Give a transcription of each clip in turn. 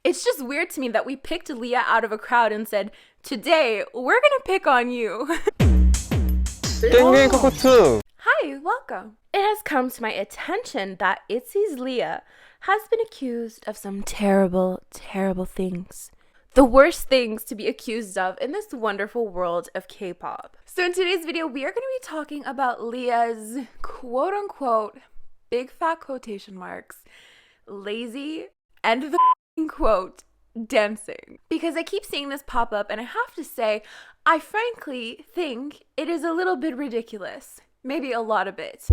It's just weird to me that we picked Leah out of a crowd and said, today, we're gonna pick on you. 땡땡 코코투. Hi, welcome. It has come to my attention that ITZY's Leah has been accused of some terrible, terrible things. The worst things to be accused of in this wonderful world of K-pop. So in today's video, we are going to be talking about Leah's quote-unquote, big fat quotation marks, lazy, and the quote, dancing. Because I keep seeing this pop up, and I have to say, I frankly think it is a little bit ridiculous. Maybe a lot of it.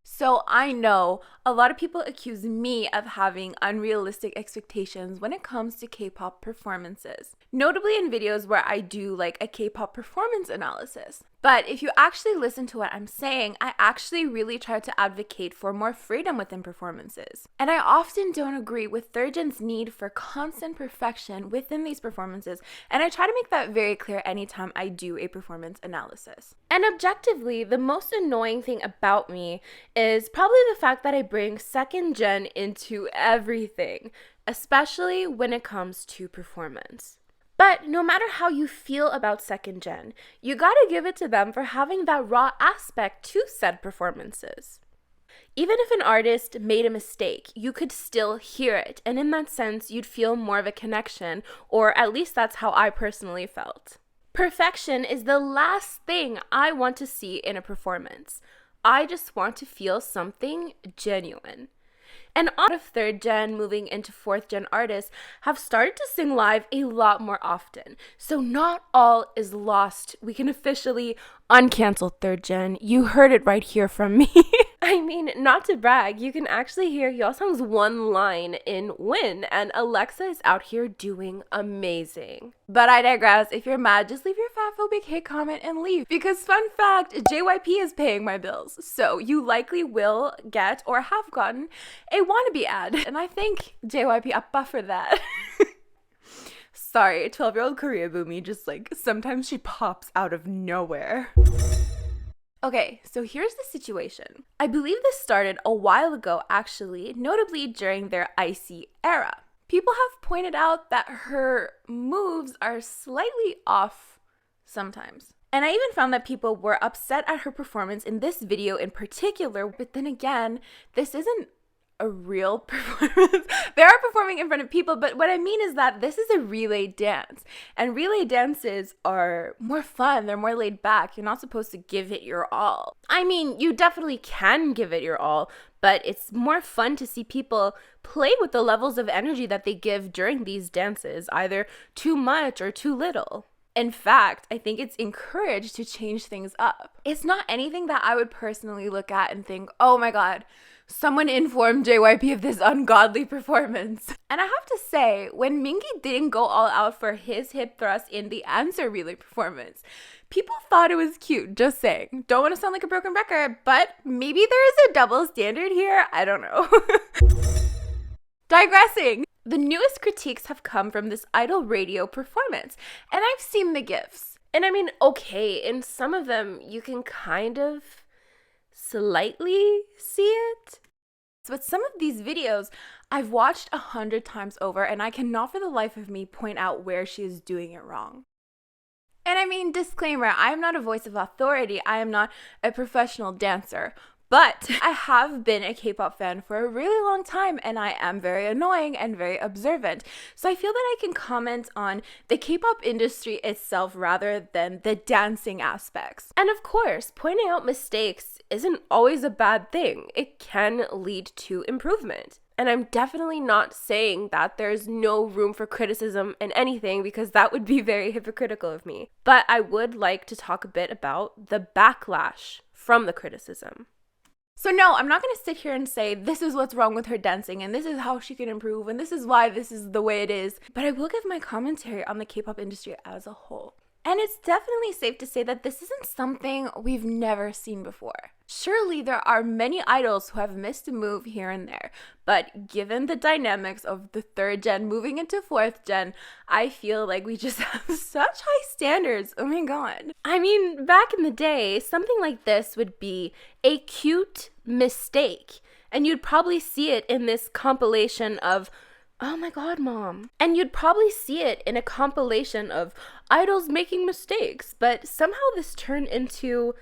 So I know a lot of people accuse me of having unrealistic expectations when it comes to K-pop performances. Notably in videos where I do like a K-pop performance analysis. But if you actually listen to what I'm saying, I actually really try to advocate for more freedom within performances. And I often don't agree with third gen's need for constant perfection within these performances, and I try to make that very clear anytime I do a performance analysis. And objectively, the most annoying thing about me is probably the fact that I bring second gen into everything, especially when it comes to performance. But no matter how you feel about second gen, you gotta give it to them for having that raw aspect to said performances. Even if an artist made a mistake, you could still hear it, and in that sense, you'd feel more of a connection, or at least that's how I personally felt. Perfection is the last thing I want to see in a performance. I just want to feel something genuine. And a lot of third gen moving into fourth gen artists have started to sing live a lot more often. So not all is lost. We can officially uncancel third gen. You heard it right here from me. I mean, not to brag, you can actually hear Yeosang's one line in Win, and Alexa is out here doing amazing. But I digress. If you're mad, just leave your fatphobic hate comment and leave. Because fun fact, JYP is paying my bills. So you likely will get or have gotten a wannabe ad. And I thank JYP Appa for that. Sorry, 12-year-old Korea Boomy just like, sometimes she pops out of nowhere. Okay, so here's the situation. I believe this started a while ago actually, notably during their IC era. People have pointed out that her moves are slightly off sometimes. And I even found that people were upset at her performance in this video in particular, but then again, this isn't a real performance. They are performing in front of people, but what I mean is that this is a relay dance, and relay dances are more fun. They're more laid back. You're not supposed to give it your all. I mean, you definitely can give it your all, but it's more fun to see people play with the levels of energy that they give during these dances, either too much or too little. In fact, I think it's encouraged to change things up. It's not anything that I would personally look at and think, oh my god, someone informed JYP of this ungodly performance. And I have to say, when Mingi didn't go all out for his hip thrust in the Answer Relay performance, people thought it was cute, just saying. Don't want to sound like a broken record, but maybe there is a double standard here. I don't know. Digressing. The newest critiques have come from this Idol Radio performance, and I've seen the GIFs. And I mean, okay, in some of them, you can kind of slightly see it. But some of these videos I've watched 100 times over, and I cannot for the life of me point out where she is doing it wrong. And I mean, disclaimer, I am not a voice of authority. I am not a professional dancer. But I have been a K-pop fan for a really long time, and I am very annoying and very observant. So I feel that I can comment on the K-pop industry itself rather than the dancing aspects. And of course, pointing out mistakes isn't always a bad thing. It can lead to improvement. And I'm definitely not saying that there's no room for criticism in anything, because that would be very hypocritical of me. But I would like to talk a bit about the backlash from the criticism. So no, I'm not going to sit here and say this is what's wrong with her dancing and this is how she can improve and this is why this is the way it is. But I will give my commentary on the K-pop industry as a whole. And it's definitely safe to say that this isn't something we've never seen before. Surely there are many idols who have missed a move here and there, but given the dynamics of the third gen moving into fourth gen, I feel like we just have such high standards. Oh my god. I mean, back in the day, something like this would be a cute mistake, and you'd probably see it in this compilation of Oh my god, mom. And you'd probably see it in a compilation of idols making mistakes, but somehow this turned into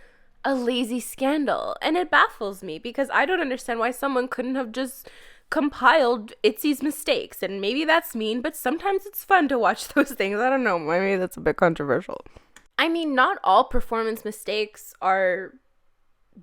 a lazy scandal. And it baffles me because I don't understand why someone couldn't have just compiled Itzy's mistakes. And maybe that's mean, but sometimes it's fun to watch those things. I don't know. Maybe that's a bit controversial. I mean, not all performance mistakes are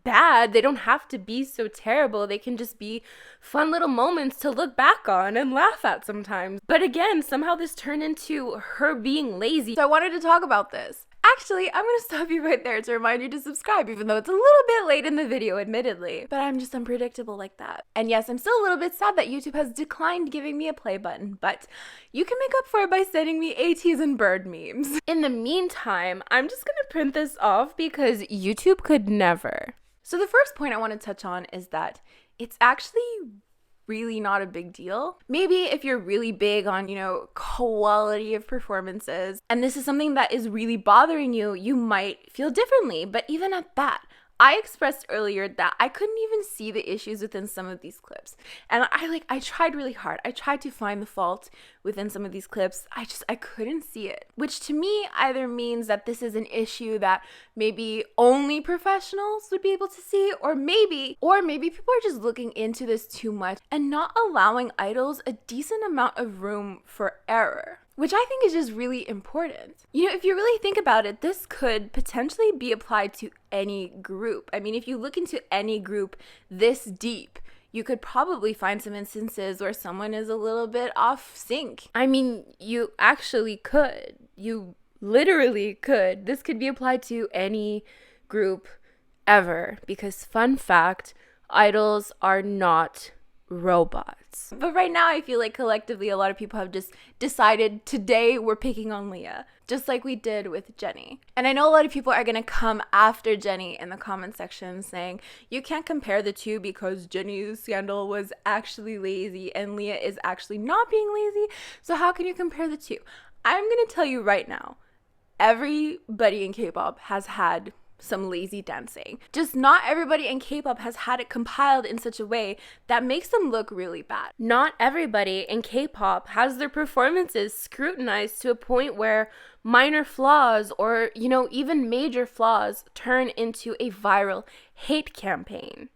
bad. They don't have to be so terrible. They can just be fun little moments to look back on and laugh at sometimes. But again, somehow this turned into her being lazy. So I wanted to talk about this. Actually, I'm going to stop you right there to remind you to subscribe, even though it's a little bit late in the video, admittedly. But I'm just unpredictable like that. And yes, I'm still a little bit sad that YouTube has declined giving me a play button, but you can make up for it by sending me ATs and bird memes. In the meantime, I'm just going to print this off because YouTube could never. So the first point I want to touch on is that it's actually really not a big deal. Maybe if you're really big on, quality of performances, and this is something that is really bothering you, you might feel differently. But even at that, I expressed earlier that I couldn't even see the issues within some of these clips. And I tried really hard. I tried to find the fault within some of these clips. I couldn't see it. Which to me either means that this is an issue that maybe only professionals would be able to see, or maybe people are just looking into this too much and not allowing idols a decent amount of room for error. Which I think is just really important. If you really think about it, this could potentially be applied to any group. I mean, if you look into any group this deep, you could probably find some instances where someone is a little bit off sync. I mean, you actually could. You literally could. This could be applied to any group ever, because fun fact, idols are not robots. But right now I feel like collectively a lot of people have just decided today we're picking on Leah, just like we did with Jennie. And I know a lot of people are going to come after Jennie in the comment section saying you can't compare the two because Jennie's scandal was actually lazy and Leah is actually not being lazy, so how can you compare the two? I'm going to tell you right now, everybody in K-pop has had some lazy dancing. Just not everybody in K-pop has had it compiled in such a way that makes them look really bad. Not everybody in K-pop has their performances scrutinized to a point where minor flaws or, even major flaws turn into a viral hate campaign.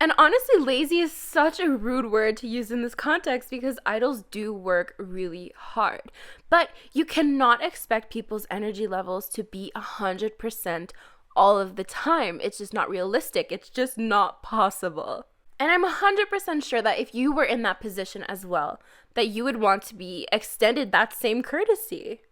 And honestly, lazy is such a rude word to use in this context because idols do work really hard. But you cannot expect people's energy levels to be 100% all of the time. It's just not realistic. It's just not possible. And I'm 100% sure that if you were in that position as well, that you would want to be extended that same courtesy.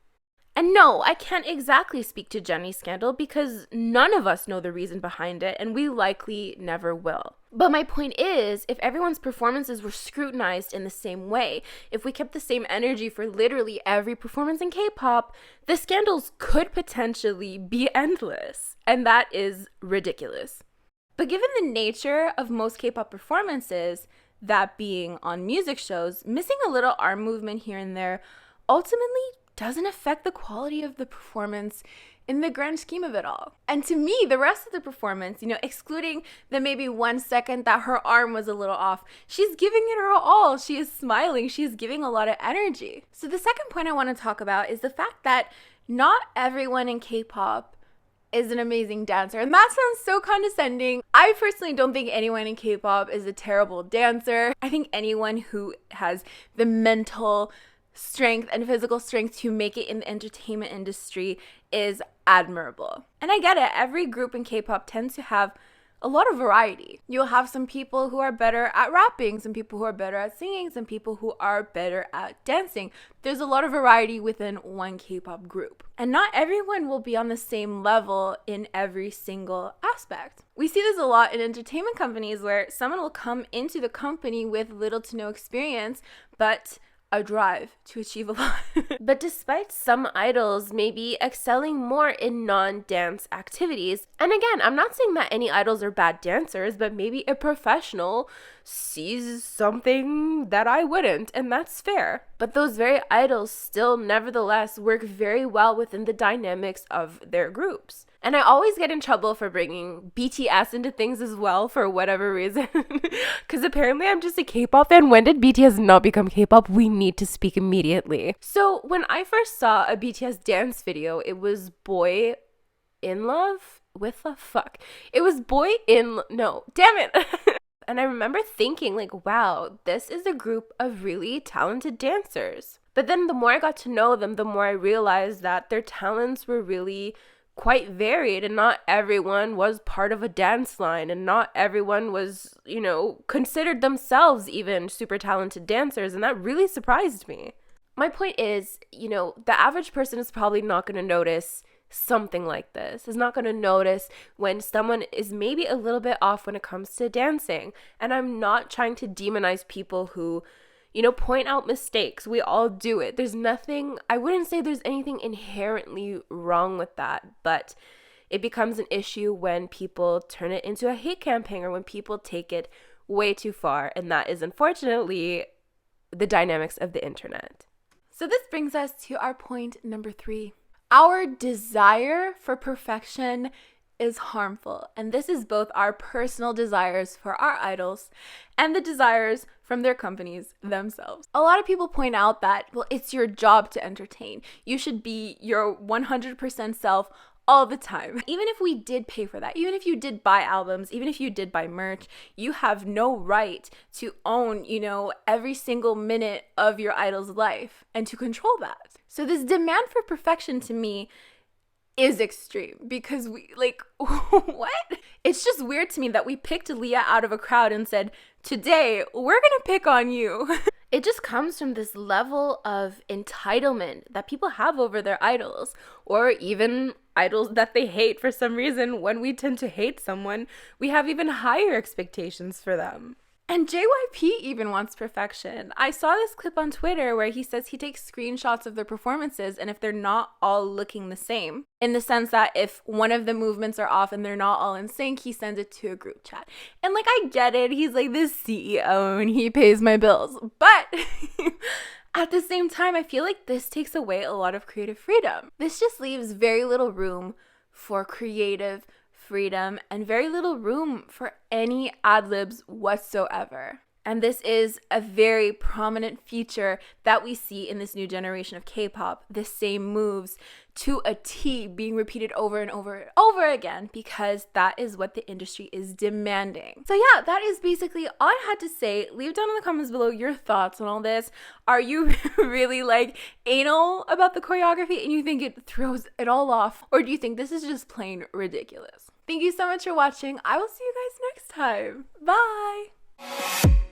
And no, I can't exactly speak to Jennie's scandal because none of us know the reason behind it, and we likely never will. But my point is, if everyone's performances were scrutinized in the same way, if we kept the same energy for literally every performance in K-pop, the scandals could potentially be endless. And that is ridiculous. But given the nature of most K-pop performances, that being on music shows, missing a little arm movement here and there ultimately doesn't affect the quality of the performance in the grand scheme of it all. And to me, the rest of the performance, excluding the maybe 1 second that her arm was a little off, she's giving it her all. She is smiling. She is giving a lot of energy. So the second point I want to talk about is the fact that not everyone in K-pop is an amazing dancer. And that sounds so condescending. I personally don't think anyone in K-pop is a terrible dancer. I think anyone who has the mental strength and physical strength to make it in the entertainment industry is admirable. And I get it, every group in K-pop tends to have a lot of variety. You'll have some people who are better at rapping, some people who are better at singing, some people who are better at dancing. There's a lot of variety within one K-pop group. And not everyone will be on the same level in every single aspect. We see this a lot in entertainment companies where someone will come into the company with little to no experience, but a drive to achieve a lot. But despite some idols maybe excelling more in non-dance activities, and again, I'm not saying that any idols are bad dancers, but maybe a professional sees something that I wouldn't, and that's fair. But those very idols still nevertheless work very well within the dynamics of their groups. And I always get in trouble for bringing BTS into things as well for whatever reason. Because apparently I'm just a K-pop fan. When did BTS not become K-pop? We need to speak immediately. So when I first saw a BTS dance video, it was Boy in Love with the fuck. It was no, damn it. And I remember thinking like, wow, this is a group of really talented dancers. But then the more I got to know them, the more I realized that their talents were really quite varied, and not everyone was part of a dance line, and not everyone was, considered themselves even super talented dancers, and that really surprised me. My point is, the average person is probably not going to notice something like this, is not going to notice when someone is maybe a little bit off when it comes to dancing. And I'm not trying to demonize people who point out mistakes. We all do it. I wouldn't say there's anything inherently wrong with that, but it becomes an issue when people turn it into a hate campaign or when people take it way too far. And that is unfortunately the dynamics of the internet. So this brings us to our point number 3. Our desire for perfection is harmful, and this is both our personal desires for our idols and the desires from their companies themselves. A lot of people point out that, well, it's your job to entertain. You should be your 100% self all the time. Even if we did pay for that, even if you did buy albums, even if you did buy merch, you have no right to own, every single minute of your idol's life and to control that. So this demand for perfection to me is extreme, because what? It's just weird to me that we picked Leah out of a crowd and said, today we're gonna pick on you. It just comes from this level of entitlement that people have over their idols, or even idols that they hate for some reason. When we tend to hate someone, we have even higher expectations for them. And JYP even wants perfection. I saw this clip on Twitter where he says he takes screenshots of their performances, and if they're not all looking the same, in the sense that if one of the movements are off and they're not all in sync, he sends it to a group chat. And I get it. He's like this CEO and he pays my bills. But at the same time, I feel like this takes away a lot of creative freedom. This just leaves very little room for creative freedom and very little room for any ad-libs whatsoever. And this is a very prominent feature that we see in this new generation of K-pop. The same moves to a T being repeated over and over and over again, because that is what the industry is demanding. So yeah, that is basically all I had to say. Leave down in the comments below your thoughts on all this. Are you really anal about the choreography and you think it throws it all off? Or do you think this is just plain ridiculous? Thank you so much for watching. I will see you guys next time. Bye!